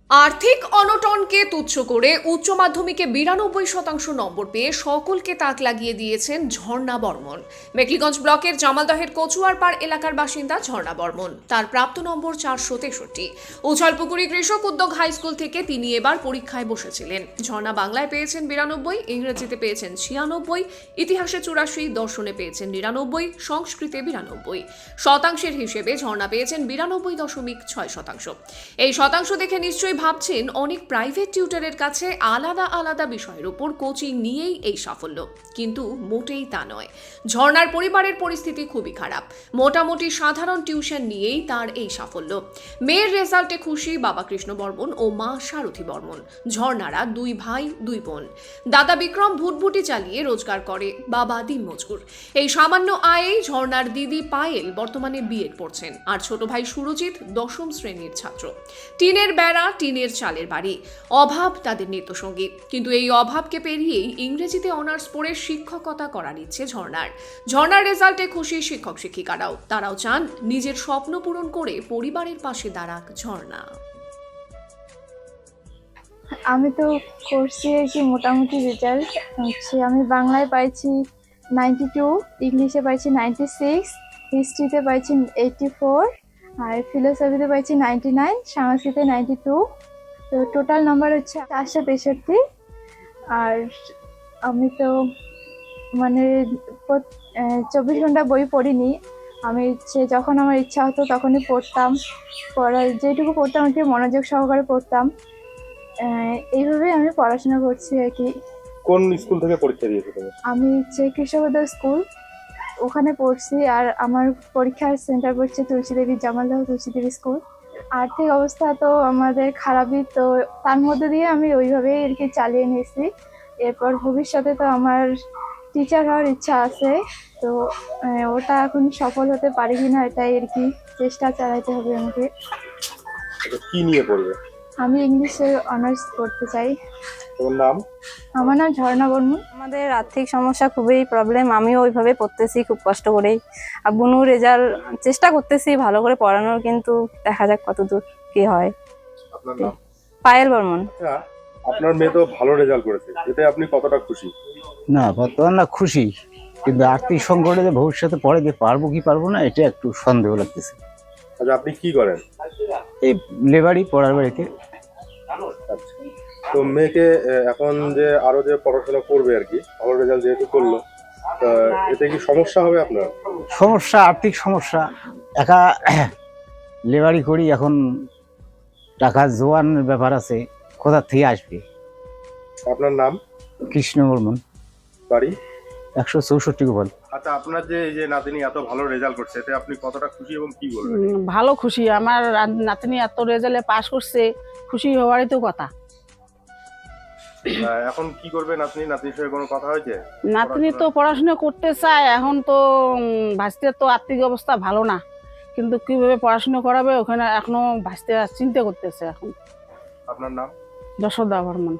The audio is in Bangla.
আর্থিক অনটনকে তুচ্ছ করে উচ্চ মাধ্যমিকে 92% নম্বর পেয়ে সকলকে তাক লাগিয়ে দিয়েছেন ঝর্ণা বর্মন। মেখলিগঞ্জ ব্লকের জামালদহের কচুয়ারপাড় এলাকার বাসিন্দা ঝর্ণা বর্মন। তার প্রাপ্ত নম্বর 463। উছালপুকুরি কৃষক উদ্যোগ হাই স্কুল থেকে তিনি এবার পরীক্ষায় বসেছিলেন। ঝর্ণা বাংলায় পেয়েছেন 92, ইংরেজিতে পেয়েছেন 96, ইতিহাসে 84, দর্শনে পেয়েছেন 99, সংস্কৃতে 92। শতাংশের হিসেবে ঝর্ণা পেয়েছেন 92.6%। এই শতাংশ দেখে নিশ্চয়ই ভাবছেন অনেক প্রাইভেট টিউটরের কাছে আলাদা আলাদা বিষয়ের উপর কোচিং নিয়েই এই সাফল্য, কিন্তু মোটেই তা নয়। ঝর্ণার পরিবারের পরিস্থিতি খুবই খারাপ। মোটামুটি সাধারণ টিউশন নিয়েই তার এই সাফল্য। মেয়ের রেজাল্টে খুশি বাবা কৃষ্ণ বর্মন ও মা সারথী বর্মন। ঝর্ণারা দুই ভাই দুই বোন। দাদা বিক্রম ভুটভুটি চালিয়ে রোজগার করে, বাবা দিনমজুর। এই সামান্য আয়েই ঝর্ণার দিদি পায়েল বর্তমানে বিএড পড়ছেন, আর ছোট ভাই সুরজিৎ 10ম শ্রেণীর ছাত্র। টিনের বেড়া, টিনের চালের বাড়ি, অভাব তাদের নিত্যসঙ্গী। কিন্তু এই অভাবকে পেরিয়েই ইংরেজিতে অনার্স পড়ে শিক্ষকতা করার ইচ্ছে ঝর্ণার রেজাল্টে খুশি শিক্ষক শিক্ষিকারাও। তারাও চান নিজের স্বপ্ন পূরণ করে পরিবারের পাশে দাঁড়াক ঝর্ণা। আমি তো করছি আর কি মোটামুটি রেজাল্ট হচ্ছে। আমি বাংলায় পাইছি 92, ইংলিশে পাইছি 96, হিস্ট্রিতে পাইছি 84, আর ফিলোসফিতে পাইছি 99, সংস্কৃতে 92। তো টোটাল নাম্বার হচ্ছে 463। আর আমি তো মানে 24 ঘন্টা বই পড়িনি। আমি যখন আমার ইচ্ছা হতো তখনই পড়তাম। যেটুকু পড়তাম আর কি মনোযোগ সহকারে পড়তাম। এইভাবে আমি পড়াশোনা করছি আর কি। কোন স্কুল থেকে পরীক্ষা দিয়েছো তুমি? আমি কৃষক উদ্যোগ স্কুল, ওখানে পড়ছি। আর আমার পরীক্ষার সেন্টার পড়ছে তুলসীদেবী, জামালদহ তুলসীদেবী স্কুল। আর্থিক অবস্থা তো আমাদের খারাপই, তো তার মধ্যে দিয়ে আমি ওইভাবেই আর কি চালিয়ে নিয়েছি। এরপর ভবিষ্যতে তো আমার টিচার হওয়ার ইচ্ছা আছে, তো ওটা এখন সফল হতে পারি কিনা এটাই আর কি চেষ্টা চালাতে হবে আমাকে। কি নিয়ে পড়বে? আমি ইংলিশে অনার্স করতে চাই। তোমার নাম? আমার নাম ঝর্ণা বর্মন। আমাদের আর্থিক সমস্যা খুবই প্রবলেম। আমিও ওইভাবে পড়তেছি খুব কষ্ট করেই। আর বুনু রেজাল্ট চেষ্টা করতেছি ভালো করে পড়ানোর, কিন্তু দেখা যাক কতদূর কি হয়। আপনার নাম? পায়েল বর্মন। আপনার মেয়ে তো ভালো রেজাল্ট করেছে, এতে আপনি কতটা খুশি? না, বর্তমান না খুশি, কিন্তু আর্থিক সংকটে যে ভবিষ্যতে পড়ে যে পারবো কি পারবো না এটা একটু সন্দেহ লাগতেছে। আচ্ছা, আপনি কি করেন? এই লেবারই পড়ার বাড়িতে। আচ্ছা, তো মেয়েকে এখন যে আরো যে পড়াশোনা করবে আর কি, ভালো রেজাল্ট যেহেতু করলো, এতে কি সমস্যা হবে আপনার? সমস্যা, আর্থিক সমস্যা। একা লেবারি করি, এখন টাকা জোয়ানের ব্যাপার আছে, কোথা থেকে আসবে? আপনার নাম? কৃষ্ণ বর্মন। বাড়ি? 164 গোপাল। আচ্ছা, আপনার যে এই যে নাতিনি এত ভালো রেজাল্ট করছে, এতে আপনি কতটা খুশি এবং কি বলবেন? ভালো খুশি। আমার নাতনি এত রেজাল্টে পাস করছে, খুশি হওয়ারই তো কথা। এখন কি করবে নাতনি? নাতনির সঙ্গে কোনো কথা হয়েছে? নাতনি তো পড়াশোনা করতে চায়, এখন তো ভাস্তির তো আর্থিক অবস্থা ভালো না, কিন্তু কিভাবে পড়াশোনা করাবে ওখানে এখনো ভাস্তি চিন্তা করতেছে এখন। আপনার নাম? যশোদা বর্মন।